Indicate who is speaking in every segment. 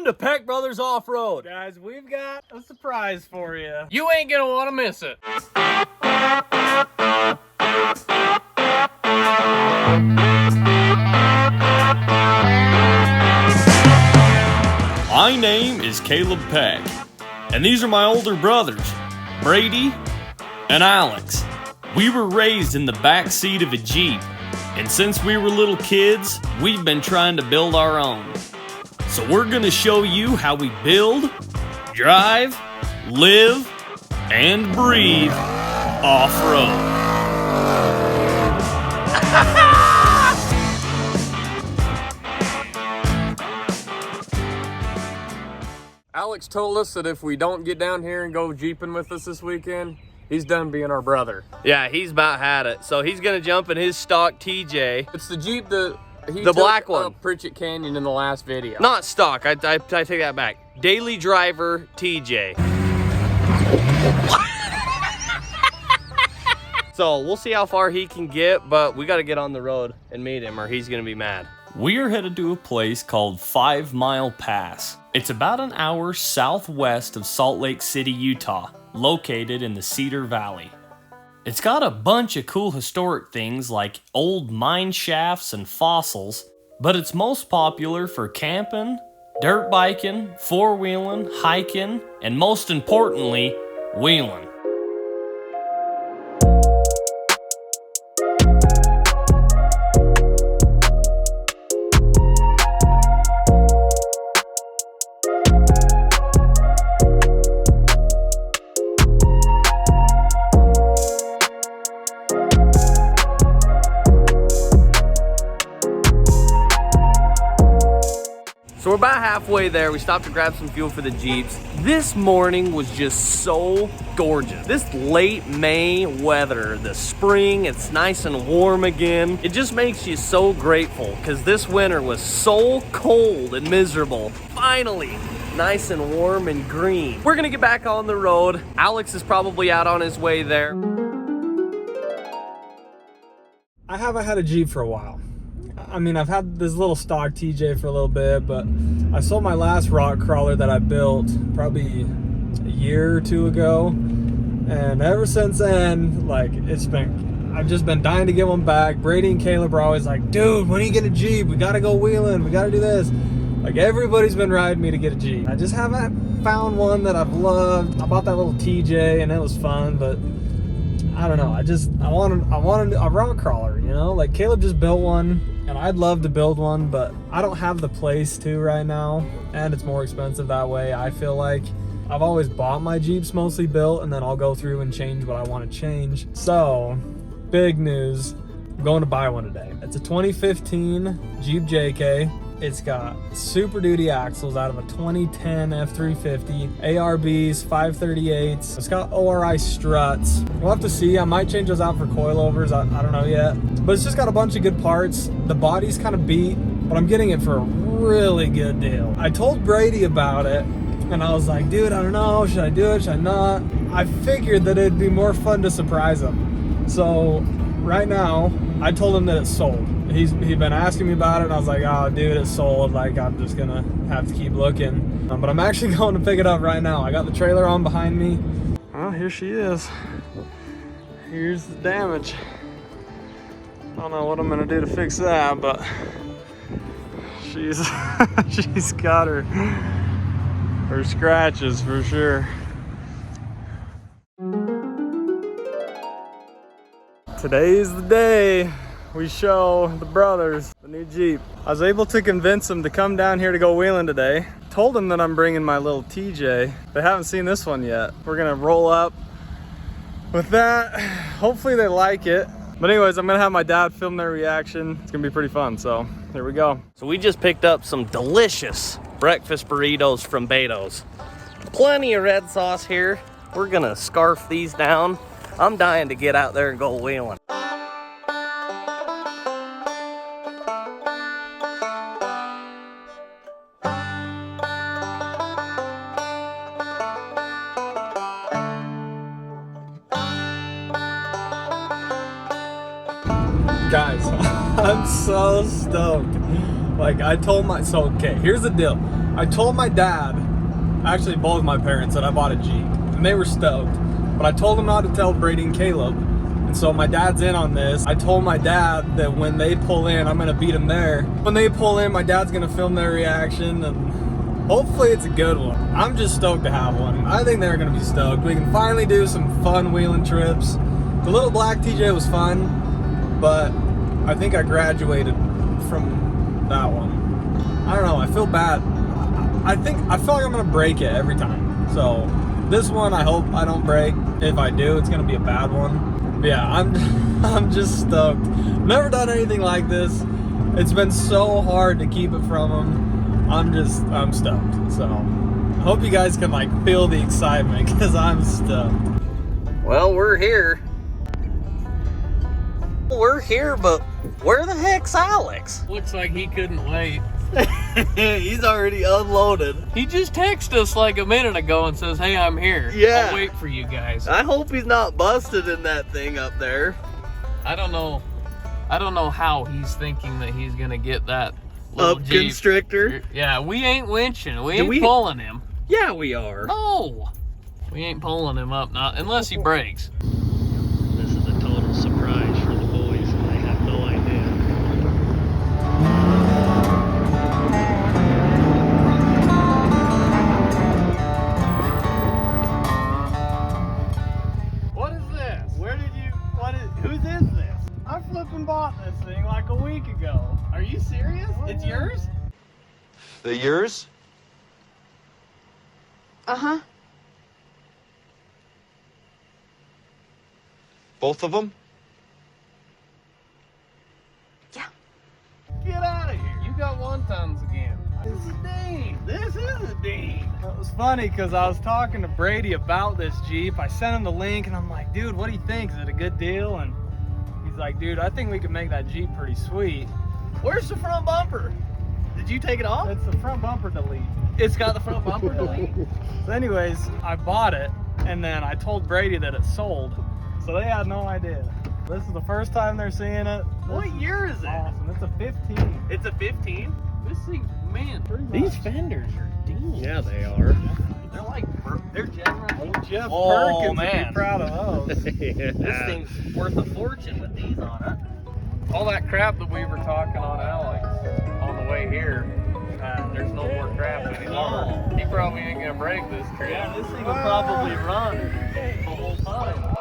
Speaker 1: to Peck Brothers Off-Road.
Speaker 2: Guys, we've got a surprise for you.
Speaker 3: You ain't gonna want to miss it.
Speaker 1: My name is Caleb Peck, and these are my older brothers, Brady and Alex. We were raised in the back seat of a Jeep, and since we were little kids, we've been trying to build our own. So we're gonna show you how we build, drive, live, and breathe off-road.
Speaker 3: Alex told us that if we don't get down here and go jeeping with us this weekend, he's done being our brother. Yeah, he's about had it. So he's gonna jump in his stock TJ. It's the Jeep that he took
Speaker 2: black one
Speaker 3: up Pritchett Canyon in the last video. Not stock, I take that back. Daily driver TJ. So we'll see how far he can get, but we gotta get on the road and meet him or he's gonna be mad.
Speaker 1: We are headed to a place called 5 Mile Pass. It's about an hour southwest of Salt Lake City, Utah, located in the Cedar Valley. It's got a bunch of cool historic things like old mine shafts and fossils, but it's most popular for camping, dirt biking, four-wheeling, hiking, and most importantly, wheeling.
Speaker 3: So we're about halfway there. We stopped to grab some fuel for the Jeeps. This morning was just so gorgeous. This late May weather, the spring, it's nice and warm again. It just makes you so grateful because this winter was so cold and miserable. Finally, nice and warm and green. We're gonna get back on the road. Alex is probably out on his way there.
Speaker 2: I haven't had a Jeep for a while. I mean, I've had this little stock TJ for a little bit, but I sold my last rock crawler that I built probably a year or two ago. And ever since then, like, I've just been dying to get one back. Brady and Caleb are always like, dude, when are you get a Jeep? We gotta go wheeling, we gotta do this. Like, everybody's been riding me to get a Jeep. I just haven't found one that I've loved. I bought that little TJ and it was fun, but I don't know. I wanted a rock crawler, you know? Like, Caleb just built one. And I'd love to build one, but I don't have the place to right now, and it's more expensive that way. I feel like I've always bought my Jeeps mostly built, and then I'll go through and change what I want to change. So, big news, I'm going to buy one today. It's a 2015 Jeep JK. It's got Super Duty axles out of a 2010 F350, ARBs, 538s. It's got ORI struts. We'll have to see. I might change those out for coilovers. I don't know yet. But it's just got a bunch of good parts. The body's kind of beat, but I'm getting it for a really good deal. I told Brady about it, and I was like, dude, I don't know. Should I do it? Should I not? I figured that it'd be more fun to surprise him. So right now, I told him that it's sold. He'd been asking me about it, and I was like, oh, dude, it's sold. Like, I'm just gonna have to keep looking. But I'm actually going to pick it up right now. I got the trailer on behind me. Well, here she is. Here's the damage. I don't know what I'm gonna do to fix that, but she's she's got her scratches for sure. Today's the day we show the brothers the new Jeep. I was able to convince them to come down here to go wheeling today. Told them that I'm bringing my little TJ. They haven't seen this one yet. We're gonna roll up with that. Hopefully they like it. But anyways, I'm gonna have my dad film their reaction. It's gonna be pretty fun, so here we go.
Speaker 3: So we just picked up some delicious breakfast burritos from Beto's. Plenty of red sauce here. We're gonna scarf these down. I'm dying to get out there and go wheeling.
Speaker 2: Guys, I'm so stoked. Like, I told my, so okay, here's the deal. I told my dad, actually both my parents, that I bought a Jeep, and they were stoked. But I told them not to tell Brady and Caleb, and so my dad's in on this. I told my dad that when they pull in, I'm gonna beat them there. When they pull in, my dad's gonna film their reaction, and hopefully it's a good one. I'm just stoked to have one. I think they're gonna be stoked. We can finally do some fun wheeling trips. The little black TJ was fun, but I think I graduated from that one. I don't know, I feel bad. I feel like I'm gonna break it every time. So this one, I hope I don't break. If I do, it's gonna be a bad one. But yeah, I'm just stoked. Never done anything like this. It's been so hard to keep it from them. I'm stoked. So I hope you guys can like feel the excitement, because I'm stoked.
Speaker 3: Well, we're here. We're here, but where the heck's Alex?
Speaker 1: Looks like he couldn't wait.
Speaker 3: He's already unloaded.
Speaker 1: He just texted us like a minute ago and says, hey, I'm here.
Speaker 3: Yeah.
Speaker 1: I'll wait for you guys.
Speaker 3: I hope he's not busted in that thing up there.
Speaker 1: I don't know how he's thinking that he's gonna get that little
Speaker 3: Up
Speaker 1: Jeep.
Speaker 3: constrictor.
Speaker 1: Yeah, we ain't winching. We ain't pulling him.
Speaker 3: Yeah, we are.
Speaker 1: No, we ain't pulling him up, not unless he breaks.
Speaker 4: This is a total surprise for the boys. I have no idea.
Speaker 2: What is this? Whose is this? I flipping bought this thing like a week ago. Are you serious? It's yours?
Speaker 5: They're yours?
Speaker 6: Uh-huh.
Speaker 5: Both of them?
Speaker 6: Yeah.
Speaker 2: Get out of here. You got one tons again. This is a Dean. This is a Dean. It was funny because I was talking to Brady about this Jeep. I sent him the link and I'm like, dude, what do you think? Is it a good deal? And he's like, dude, I think we can make that Jeep pretty sweet.
Speaker 3: Where's the front bumper? Did you take it off?
Speaker 2: It's the front bumper delete.
Speaker 3: It's got the front bumper delete.
Speaker 2: So anyways, I bought it and then I told Brady that it sold. So they had no idea. This is the first time they're seeing it.
Speaker 3: What year is it?
Speaker 2: Awesome. It's a 15.
Speaker 3: It's a 15.
Speaker 1: This thing's, man,
Speaker 2: These
Speaker 1: fenders are deep.
Speaker 4: Yeah, they are.
Speaker 3: They're like they're generally.
Speaker 2: Jeff
Speaker 3: Oh,
Speaker 2: Perkins would
Speaker 3: man.
Speaker 2: be proud of those.
Speaker 3: This thing's worth a fortune with these on it.
Speaker 1: All that crap that we were talking on Alex on the way here, there's no more crap anymore. He probably ain't gonna break this trip.
Speaker 3: Yeah, this thing will probably run the whole time.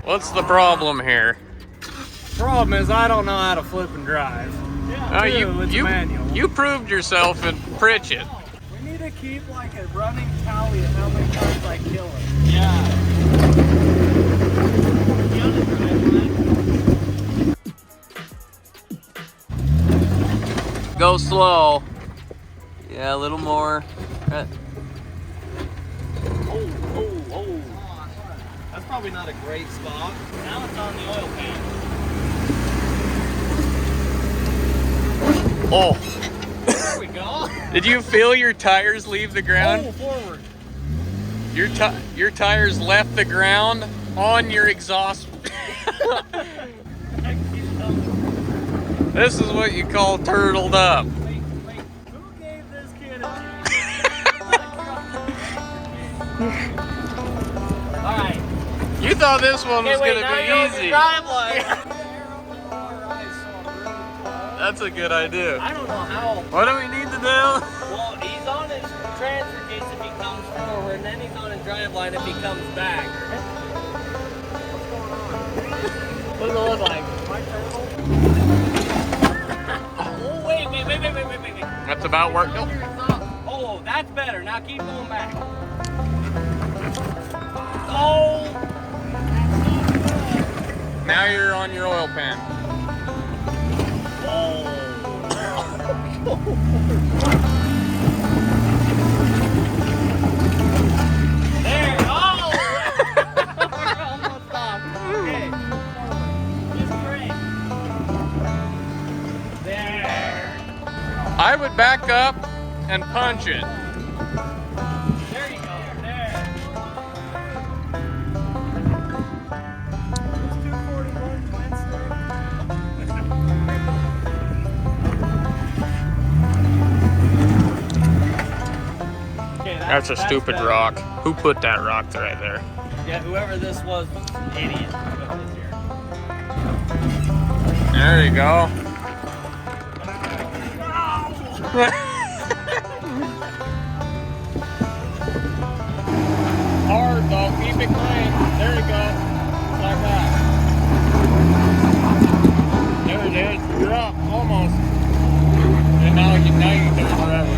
Speaker 1: What's the problem here?
Speaker 2: Problem is, I don't know how to flip and drive. It's manual.
Speaker 1: You proved yourself in Pritchett.
Speaker 2: We need to keep like a running tally of how many times I kill it.
Speaker 1: Yeah. Go slow. Yeah, a little more.
Speaker 3: Oh. That's probably not a great spot. Now it's on the oil pan.
Speaker 1: Oh.
Speaker 3: There we go.
Speaker 1: Did you feel your tires leave the ground?
Speaker 3: Pull forward.
Speaker 1: Your tires left the ground on your exhaust. This is what you call turtled up.
Speaker 2: Wait. Who gave this kid a Jeep?
Speaker 3: Alright.
Speaker 1: You thought this one was
Speaker 3: Wait,
Speaker 1: gonna
Speaker 3: now
Speaker 1: be
Speaker 3: you're on the
Speaker 1: easy.
Speaker 3: drive line.
Speaker 1: That's a good idea.
Speaker 3: I don't know how.
Speaker 1: What do we need to do?
Speaker 3: Well, he's on his transfer case if he comes forward, and then he's on his drive line if he comes back. What's going on? What does it look like? My turtle? It's about working.
Speaker 1: Oh, that's better. Now keep going back. Oh!
Speaker 3: Now you're on your oil pan.
Speaker 1: There! Oh! We're almost off. Okay. Just great. There.
Speaker 3: I would back up and punch it.
Speaker 1: There you go. There. Okay,
Speaker 3: That's a stupid
Speaker 1: better.
Speaker 3: rock. Who put that rock right there?
Speaker 1: Yeah, whoever this was an idiot. Who put this here.
Speaker 3: There you go. Hard though, keep it clean. There you go. Like that. There it is. You're up, almost. And now you can do it forever.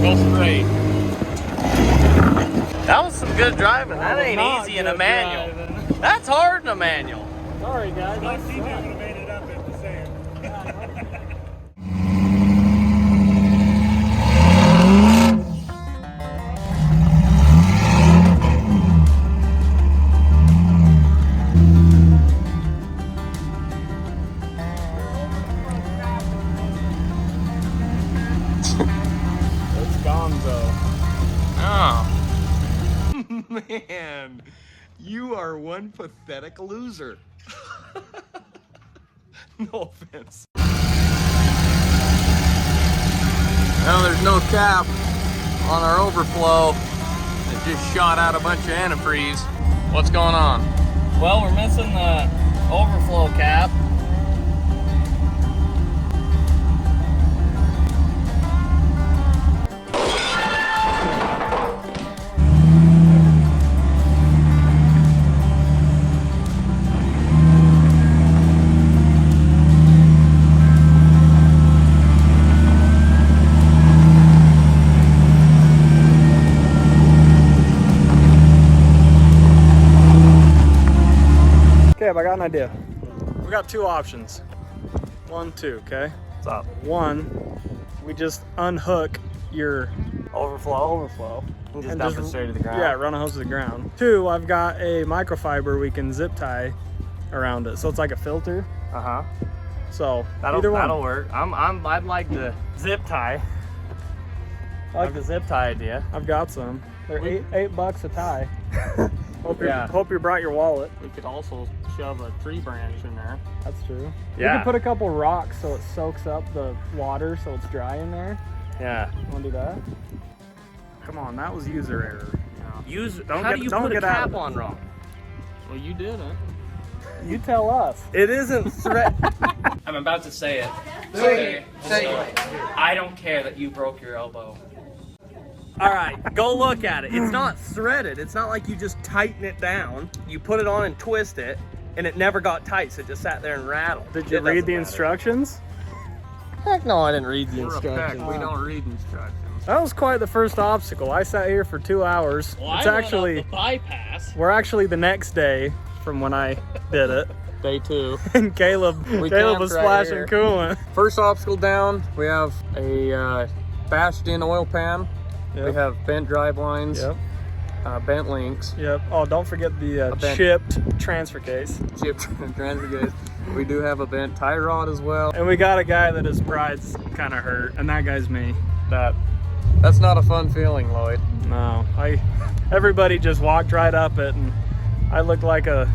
Speaker 3: Go straight.
Speaker 1: That was some good driving. That ain't
Speaker 2: Not
Speaker 1: easy in a
Speaker 2: good
Speaker 1: manual.
Speaker 2: driving.
Speaker 1: That's hard in a manual.
Speaker 2: Sorry, guys.
Speaker 6: I see you would have made it up at the same.
Speaker 2: It's Gonzo.
Speaker 3: Oh.
Speaker 5: Man, you are one pathetic loser. No offense.
Speaker 3: Well, there's no cap on our overflow. It just shot out a bunch of antifreeze. What's going on?
Speaker 1: Well, we're missing the overflow cap.
Speaker 2: Okay, I got an idea. We got two options. 1, 2, okay?
Speaker 1: What's up?
Speaker 2: 1, we just unhook your
Speaker 1: Overflow. And just dump it straight to the ground.
Speaker 2: Yeah, run a hose to the ground. 2, I've got a microfiber we can zip tie around it. So it's like a filter.
Speaker 1: Uh-huh.
Speaker 2: So
Speaker 1: That'll
Speaker 2: either one.
Speaker 1: work. I'd like the zip tie. I like the zip tie idea.
Speaker 2: I've got some. They're $8 a tie.
Speaker 1: Yeah.
Speaker 2: Hope you brought your wallet.
Speaker 1: We could also shove a tree branch in there.
Speaker 2: That's true.
Speaker 1: Yeah.
Speaker 2: You could put a couple rocks so it soaks up the water so it's dry in there.
Speaker 1: Yeah.
Speaker 2: Wanna do that? Come on, that was user error.
Speaker 1: How do you put a
Speaker 2: get out
Speaker 1: cap
Speaker 2: of it.
Speaker 1: on wrong?
Speaker 3: Well, you didn't.
Speaker 2: You tell us.
Speaker 1: It isn't threat. I'm about to say it. Say it. I don't care that you broke your elbow. All right, go look at it. It's not threaded. It's not like you just tighten it down. You put it on and twist it, and it never got tight, so it just sat there and rattled.
Speaker 2: Did you read the instructions?
Speaker 1: Heck no, I didn't read the
Speaker 3: We're a peck. We don't read instructions.
Speaker 2: That was quite the first obstacle. I sat here for 2 hours. It's actually
Speaker 1: bypass.
Speaker 2: we're actually the next day from when I did it.
Speaker 3: Day 2.
Speaker 2: And Caleb
Speaker 3: camped
Speaker 2: was
Speaker 3: right
Speaker 2: splashing
Speaker 3: here.
Speaker 2: coolant.
Speaker 3: First obstacle down, we have a bashed in oil pan.
Speaker 2: Yep.
Speaker 3: We have bent drive lines,
Speaker 2: Yep.
Speaker 3: bent links,
Speaker 2: Yep. Oh, don't forget the
Speaker 3: bent-
Speaker 2: chipped transfer case.
Speaker 3: chipped transfer case. We do have a bent tie rod as well.
Speaker 2: And we got a guy that his pride's kind of hurt, and that guy's me.
Speaker 3: That's not a fun feeling, Lloyd.
Speaker 2: No, everybody just walked right up it, and I looked like a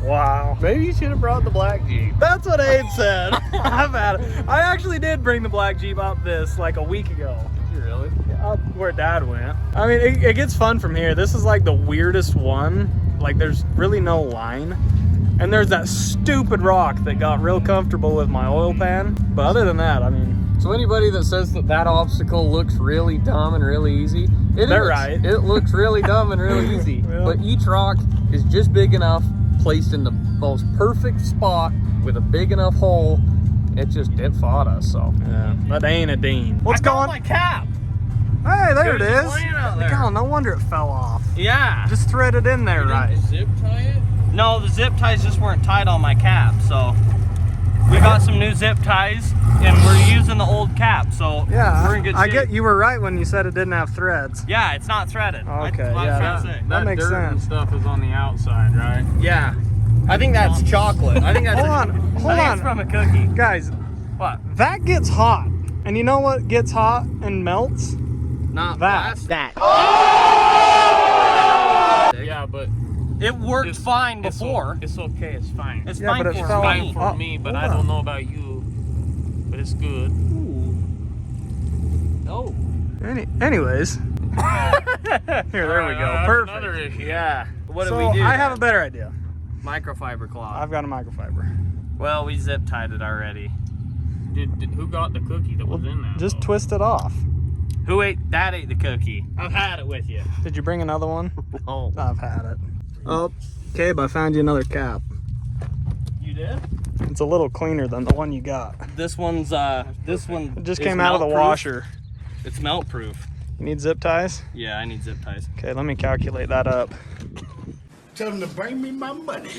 Speaker 2: wow.
Speaker 3: Maybe you should have brought the black Jeep.
Speaker 2: That's what Abe said. I've had it. I actually did bring the black Jeep up this like a week ago.
Speaker 3: Did you really?
Speaker 2: Up where Dad went. I mean, it gets fun from here. This is like the weirdest one. Like, there's really no line. And there's that stupid rock that got real comfortable with my oil pan. But other than that, I mean,
Speaker 3: So anybody that says that obstacle looks really dumb and really easy,
Speaker 2: They're right.
Speaker 3: It looks really dumb and really easy.
Speaker 2: Well.
Speaker 3: But each rock is just big enough, placed in the most perfect spot with a big enough hole it fought us, so.
Speaker 2: Yeah, that ain't a Dean. What's going?
Speaker 3: My cap.
Speaker 2: Hey, there it
Speaker 3: There's
Speaker 2: is.
Speaker 3: a line out there.
Speaker 2: God, no wonder it fell off.
Speaker 3: Yeah.
Speaker 2: Just thread it in there, right?
Speaker 3: Zip tie it? No, the zip ties just weren't tied on my cap, so we got some new zip ties and we're using the old cap, so
Speaker 2: Yeah,
Speaker 3: we're in good shape.
Speaker 2: I get you were right when you said it didn't have threads.
Speaker 3: Yeah, it's not threaded.
Speaker 2: Okay,
Speaker 3: That's what I was trying to say.
Speaker 2: that makes
Speaker 7: dirt and
Speaker 2: sense.
Speaker 7: stuff is on the outside, right?
Speaker 3: Yeah. I think that's chocolate. I think that's
Speaker 2: Hold on, hold
Speaker 3: I think
Speaker 2: on.
Speaker 3: it's from a cookie.
Speaker 2: Guys,
Speaker 3: What?
Speaker 2: that gets hot. And you know what gets hot and melts?
Speaker 3: Not
Speaker 2: That.
Speaker 3: plastic.
Speaker 7: Yeah, but
Speaker 3: It worked
Speaker 7: it's
Speaker 3: fine
Speaker 7: it's
Speaker 3: before.
Speaker 7: It's okay. It's fine.
Speaker 3: It's
Speaker 2: Yeah,
Speaker 3: fine
Speaker 2: but it
Speaker 3: for
Speaker 2: fell
Speaker 7: fine
Speaker 3: me.
Speaker 7: for
Speaker 2: Oh,
Speaker 7: me, but
Speaker 2: hold
Speaker 7: I
Speaker 2: on.
Speaker 7: don't know about you. But it's good.
Speaker 3: Oh.
Speaker 2: Anyways. Here, there we go.
Speaker 7: That's
Speaker 2: Perfect.
Speaker 7: another issue.
Speaker 3: Yeah. What
Speaker 2: So
Speaker 3: do we do?
Speaker 2: I have a
Speaker 3: then?
Speaker 2: better idea.
Speaker 3: Microfiber cloth.
Speaker 2: I've got a microfiber.
Speaker 3: Well, we zip tied it already.
Speaker 7: Who got the cookie that was in there?
Speaker 2: Just
Speaker 7: though?
Speaker 2: twist it off.
Speaker 3: Who ate? Dad ate the cookie. I've had it with you.
Speaker 2: Did you bring another one?
Speaker 3: Oh.
Speaker 2: I've had it. Oh, Cabe, I found you another cap.
Speaker 3: You did?
Speaker 2: It's a little cleaner than the one you got.
Speaker 3: This one
Speaker 2: It just
Speaker 3: is
Speaker 2: came out of the
Speaker 3: melt-proof.
Speaker 2: washer.
Speaker 3: It's melt proof.
Speaker 2: You need zip ties?
Speaker 3: Yeah, I need zip ties.
Speaker 2: Okay, let me calculate that up.
Speaker 5: Tell them to bring me my money.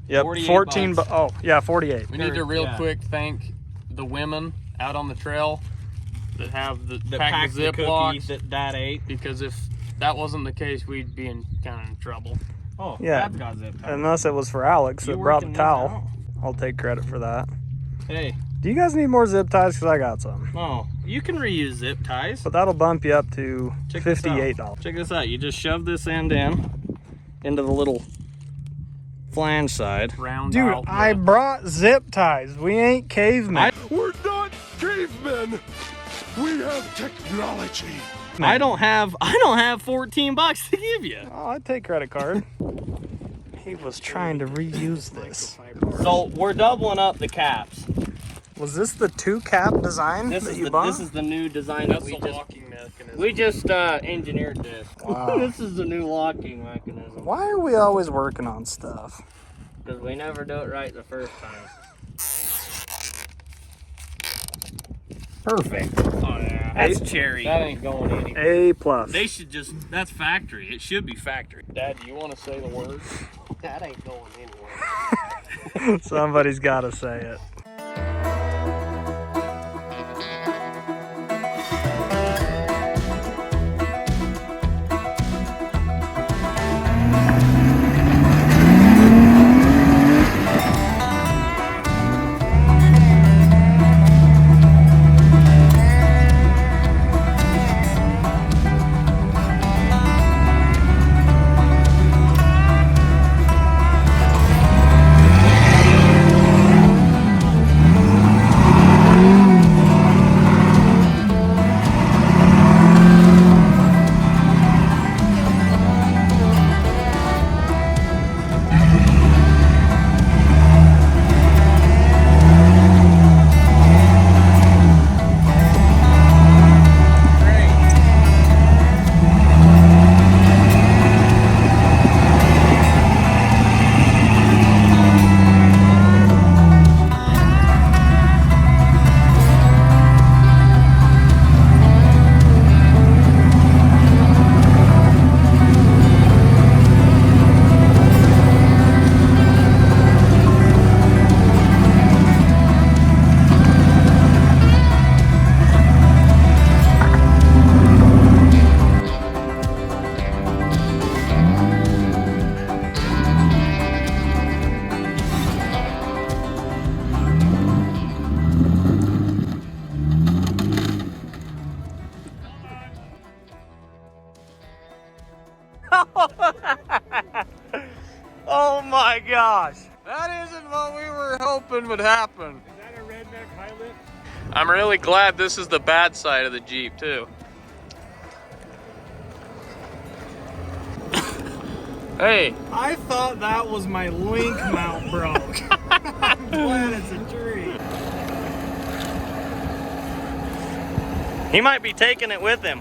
Speaker 2: Yep,
Speaker 3: 48
Speaker 2: 14.
Speaker 3: bucks.
Speaker 2: Oh, yeah, 48.
Speaker 7: We need to real
Speaker 3: Yeah.
Speaker 7: quick thank the women out on the trail that have the
Speaker 3: That
Speaker 7: pack
Speaker 3: packed
Speaker 7: of
Speaker 3: the
Speaker 7: zip
Speaker 3: cookie
Speaker 7: locks.
Speaker 3: that Dad ate.
Speaker 7: Because if that wasn't the case, we'd be in kind of in trouble.
Speaker 3: Oh,
Speaker 2: Yeah.
Speaker 3: Dad's got zip ties.
Speaker 2: Unless it was for Alex
Speaker 3: You
Speaker 2: that brought the
Speaker 3: working these
Speaker 2: towel. I'll take credit for that.
Speaker 3: out? Hey,
Speaker 2: Do you guys need more zip ties? Because I got some.
Speaker 3: oh, you can reuse zip ties.
Speaker 2: But that'll bump you up to
Speaker 3: Check this out.
Speaker 2: $58.
Speaker 3: Check this out. You just shove this end in into the little flange side.
Speaker 7: Round
Speaker 2: Dude,
Speaker 7: out.
Speaker 2: I brought zip ties. We ain't cavemen.
Speaker 5: We're not cavemen. We have technology.
Speaker 3: I don't have $14 to give you.
Speaker 2: Oh, I'd take credit card. He was trying to reuse this.
Speaker 3: So we're doubling up the caps.
Speaker 2: Was this the two cap design
Speaker 3: This
Speaker 2: that
Speaker 3: is
Speaker 2: you
Speaker 3: the
Speaker 2: bought?
Speaker 3: this is the new design that
Speaker 7: That's
Speaker 3: we
Speaker 7: the
Speaker 3: just
Speaker 7: locking mechanism.
Speaker 3: we just engineered this.
Speaker 2: Wow.
Speaker 3: This is the new locking mechanism
Speaker 2: Why are we always working on stuff?
Speaker 3: because we never do it right the first time. Perfect.
Speaker 7: Oh yeah.
Speaker 3: That's cherry.
Speaker 7: That ain't going anywhere.
Speaker 2: A plus.
Speaker 3: They should just that's factory. It should be factory.
Speaker 7: Dad, do you want to say the word?
Speaker 3: That ain't going anywhere.
Speaker 2: Somebody's got to say it.
Speaker 3: Oh my gosh.
Speaker 7: That isn't what we were hoping would happen.
Speaker 6: Is that a redneck high lip?
Speaker 7: I'm really glad this is the bad side of the Jeep too. Hey,
Speaker 2: I thought that was my link mount broke. I'm glad it's a tree.
Speaker 3: He might be taking it with him.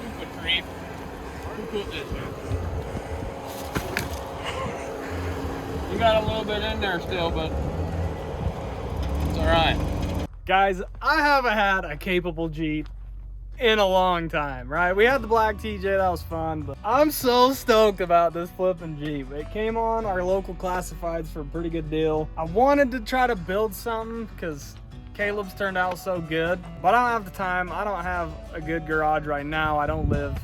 Speaker 7: who put tree? Who put this in?
Speaker 3: You got a little
Speaker 7: bit in there still, but it's all right.
Speaker 2: Guys, I haven't had a capable Jeep in a long time, right? We had the black TJ, that was fun, but I'm so stoked about this flipping Jeep. It came on our local classifieds for a pretty good deal. I wanted to try to build something because Caleb's turned out so good, but I don't have the time. I don't have a good garage right now. I don't live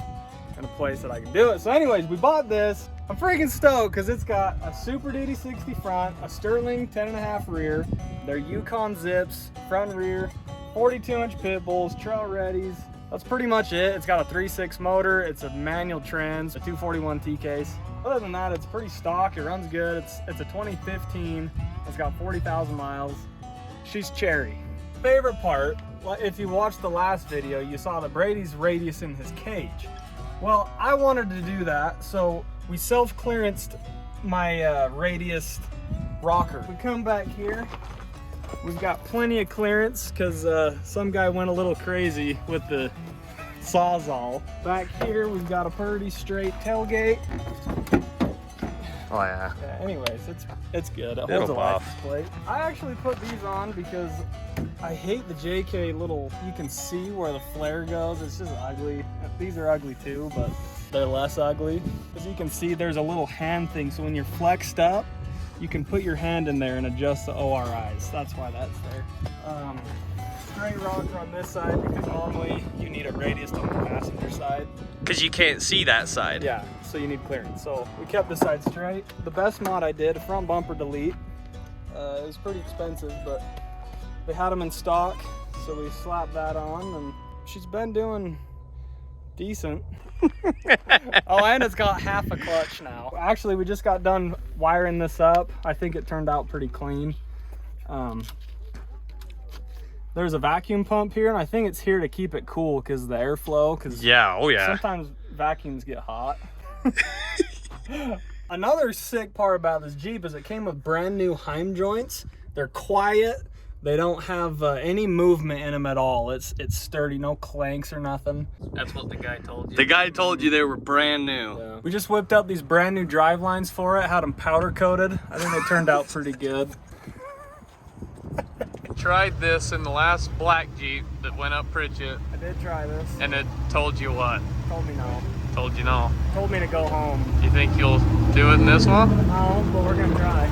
Speaker 2: in a place that I can do it. So anyways, we bought this. I'm freaking stoked because it's got a Super Duty 60 front, a Sterling 10.5 rear, their Yukon zips, front and rear, 42-inch pit bulls, trail readies. That's pretty much it. It's got a 3.6 motor. It's a manual trans, a 241 T-case. Other than that, it's pretty stock. It runs good. It's a 2015. It's got 40,000 miles. She's cherry. Favorite part, if you watched the last video, you saw that Brady's radiusing his cage. Well, I wanted to do that, so we self-clearanced my radius rocker. We come back here, we've got plenty of clearance because some guy went a little crazy with the Sawzall. Back here, we've got a pretty straight tailgate.
Speaker 3: Oh yeah.
Speaker 2: Anyways, it's good. It holds a license plate. I actually put these on because I hate the JK little, you can see where the flare goes. It's just ugly. These are ugly too, but they're less ugly. As you can see, there's a little hand thing. So when you're flexed up, you can put your hand in there and adjust the ORIs. That's why that's there. Straight rocker on this side because normally you need a radius on the passenger side.
Speaker 3: Because you can't see that side.
Speaker 2: Yeah, so you need clearance. So we kept this side straight. The best mod I did, front bumper delete. It was pretty expensive, but they had them in stock, so we slapped that on, and she's been doing decent. Oh, and it's got half a clutch now. Actually, we just got done wiring this up. I think it turned out pretty clean. There's a vacuum pump here, and I think it's here to keep it cool because of the airflow.
Speaker 3: Yeah, oh yeah.
Speaker 2: Sometimes vacuums get hot. Another sick part about this Jeep is it came with brand new Heim joints. They're quiet. They don't have any movement in them at all. It's sturdy, no clanks or nothing.
Speaker 7: That's what the guy told you.
Speaker 3: The guy told you they were brand new.
Speaker 2: Yeah. We just whipped up these brand new drive lines for it, had them powder coated. I think they turned out pretty good.
Speaker 7: Tried this in the last black Jeep that went up Pritchett,
Speaker 2: I did try this.
Speaker 7: and it told you what?
Speaker 2: Told me no.
Speaker 7: Told you no.
Speaker 2: Told me to go home.
Speaker 7: You think you'll do it in this one?
Speaker 2: No, but we're gonna try.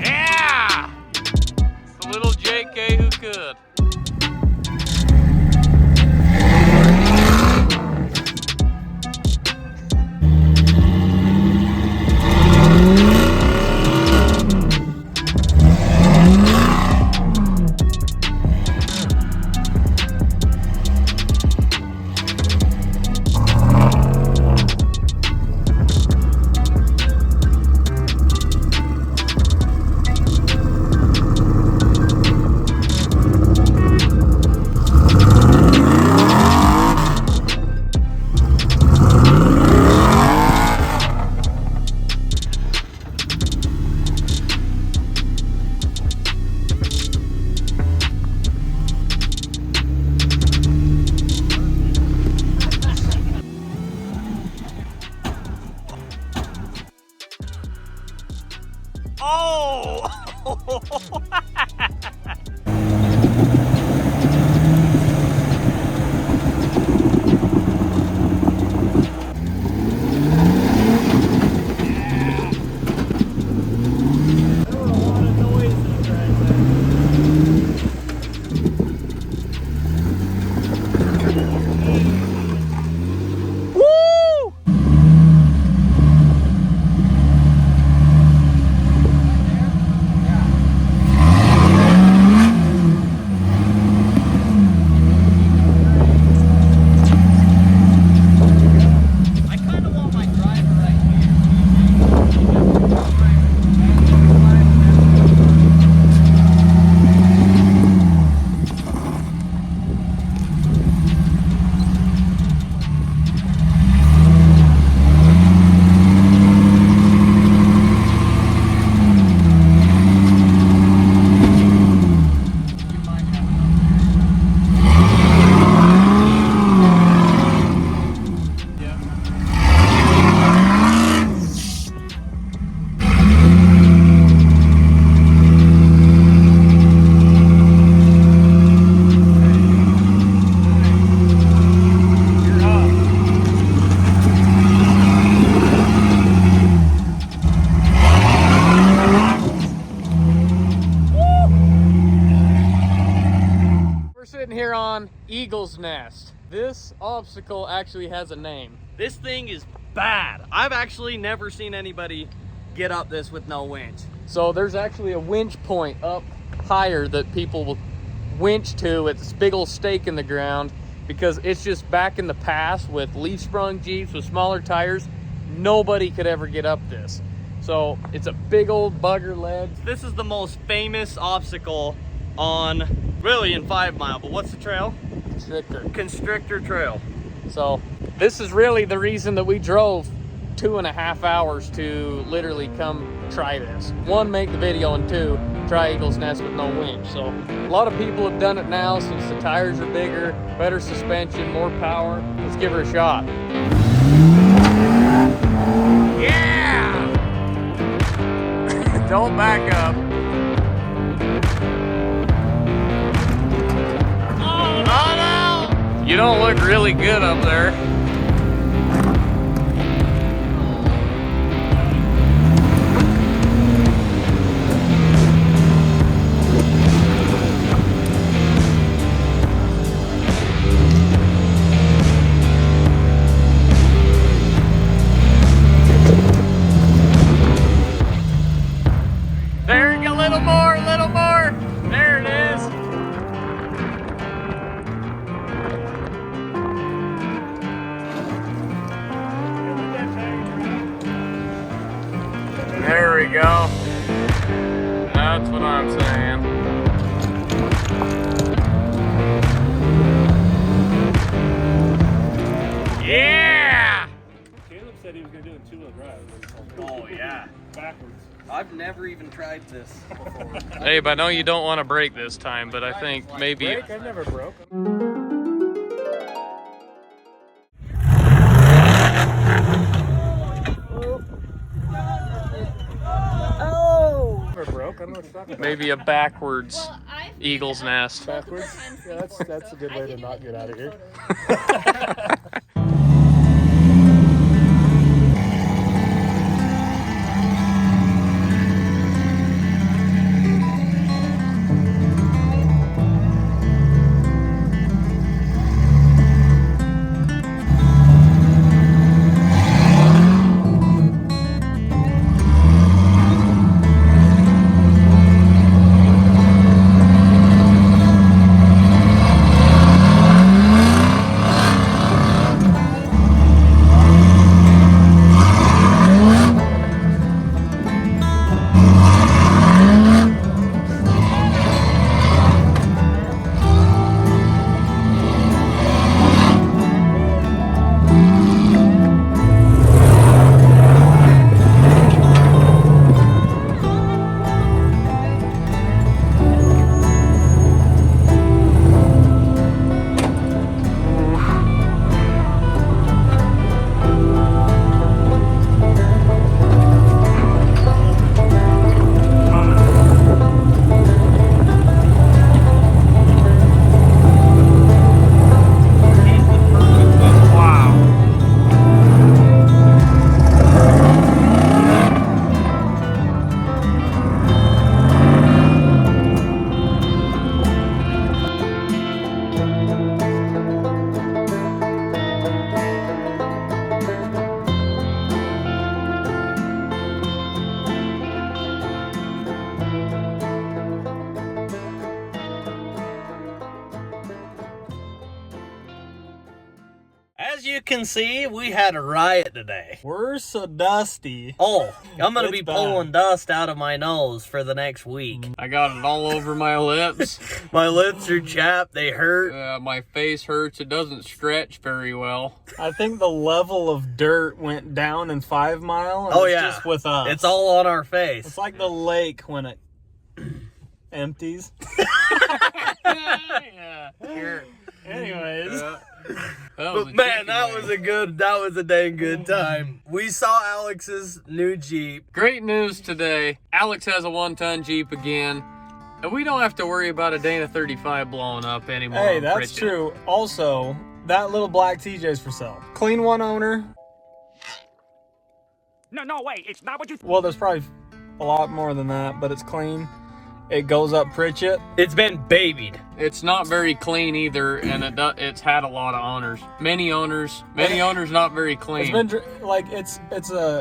Speaker 7: Yeah! It's the little JK who could. Oh! on Eagle's Nest. This obstacle actually has a name.
Speaker 3: This thing is bad. I've actually never seen anybody get up this with no winch.
Speaker 7: So there's actually a winch point up higher that people will winch to at this big old stake in the ground, because it's just back in the past with leaf sprung Jeeps with smaller tires, nobody could ever get up this. So it's a big old bugger ledge.
Speaker 3: This is the most famous obstacle on, really in 5 Mile, but what's the trail? Constrictor Trail.
Speaker 7: So this is really the reason that we drove 2.5 hours to literally come try this. 1, make the video, and 2, try Eagle's Nest with no winch. So a lot of people have done it now since the tires are bigger, better suspension, more power. Let's give her a shot. Yeah! Don't back up. Oh no! You don't look really good up there. There we go. That's what I'm saying. Yeah!
Speaker 6: Caleb said he was going to do it 2-wheel drive.
Speaker 3: Oh yeah.
Speaker 6: Backwards.
Speaker 3: I've never even tried this before.
Speaker 7: Hey, but I know you don't want to break this time, but I think maybe...
Speaker 6: Break? I've never broke. Broke. I don't know what you're talking about.
Speaker 7: Maybe a backwards Eagle's Nest.
Speaker 6: Backwards? Yeah, that's a good way to not get out of here.
Speaker 3: As you can see, we had a riot today.
Speaker 2: We're so dusty.
Speaker 3: Oh, I'm gonna
Speaker 2: It's
Speaker 3: be
Speaker 2: bad.
Speaker 3: pulling dust out of my nose for the next week.
Speaker 7: I got it all over my lips.
Speaker 3: My lips are chapped, they hurt.
Speaker 7: My face hurts. It doesn't stretch very well.
Speaker 2: I think the level of dirt went down in 5 Mile. And
Speaker 3: Oh
Speaker 2: it's
Speaker 3: yeah,
Speaker 2: just with us.
Speaker 3: it's all on our face.
Speaker 2: It's like the lake when it empties.
Speaker 7: Yeah. Here.
Speaker 2: Anyways.
Speaker 3: But man, that was a dang good time. We saw Alex's new Jeep.
Speaker 7: Great news today. Alex has a 1-ton Jeep again. And we don't have to worry about a Dana 35 blowing up anymore.
Speaker 2: Hey,
Speaker 7: on
Speaker 2: that's
Speaker 7: Pritchett.
Speaker 2: true. Also, that little black TJ's for sale. Clean one owner.
Speaker 6: No, wait, it's not what you...
Speaker 2: Well, there's probably a lot more than that, but it's clean. it goes up Pritchett.
Speaker 3: It's been babied.
Speaker 7: It's not very clean either, and it's had a lot of owners. Many owners, not very clean.
Speaker 2: It's been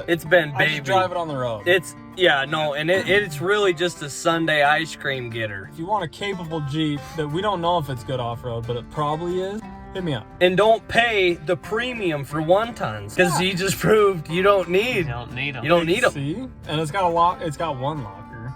Speaker 3: It's been
Speaker 2: I
Speaker 3: babied.
Speaker 2: just drive it on the road.
Speaker 3: It's really just a Sunday ice cream getter.
Speaker 2: If you want a capable Jeep that we don't know if it's good off-road, but it probably is, hit me up.
Speaker 3: And don't pay the premium for 1-tons, because he just proved you don't need.
Speaker 7: You don't need them.
Speaker 3: You don't need them.
Speaker 2: See? And it's got a lock. It's got one locker.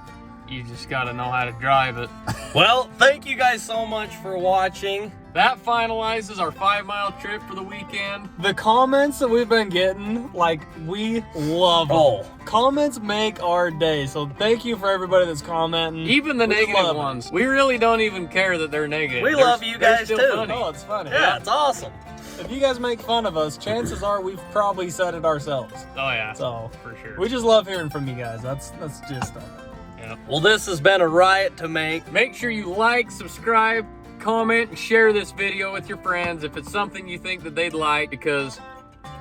Speaker 7: You just gotta know how to drive it.
Speaker 3: Well, thank you guys so much for watching.
Speaker 7: That finalizes our 5-mile trip for the weekend.
Speaker 2: The comments that we've been getting, like, we love them.
Speaker 3: Oh.
Speaker 2: Comments make our day. So thank you for everybody that's commenting.
Speaker 7: Even the
Speaker 2: We
Speaker 7: negative
Speaker 2: love it.
Speaker 7: ones. We really don't even care that they're negative.
Speaker 3: We love you
Speaker 7: they're
Speaker 3: guys
Speaker 7: still
Speaker 3: too.
Speaker 7: funny.
Speaker 2: Oh, it's funny.
Speaker 3: Yeah, it's awesome.
Speaker 2: If you guys make fun of us, chances are we've probably said it ourselves.
Speaker 7: Oh yeah,
Speaker 2: So
Speaker 7: for sure.
Speaker 2: we just love hearing from you guys. That's just
Speaker 7: Yeah.
Speaker 3: Well, this has been a riot to make.
Speaker 7: Make sure you like, subscribe, comment, and share this video with your friends if it's something you think that they'd like, because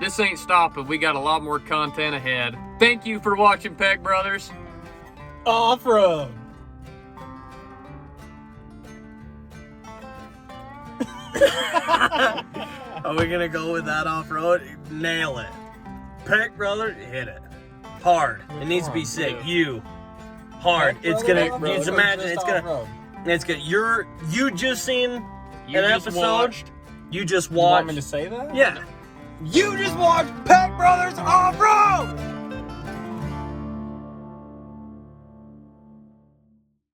Speaker 7: this ain't stopping. We got a lot more content ahead. Thank you for watching, Peck Brothers.
Speaker 2: off-road.
Speaker 3: Are we gonna go with that off-road? Nail it. Peck brother, hit it. Hard. It needs to be sick. You. Hard. It's gonna, just imagine, it's gonna, you just seen
Speaker 7: You
Speaker 3: an
Speaker 7: just
Speaker 3: episode.
Speaker 7: watched.
Speaker 3: You just
Speaker 2: You want
Speaker 3: watched.
Speaker 2: me to say that?
Speaker 3: Yeah. You just watched Peck Brothers Off-Road!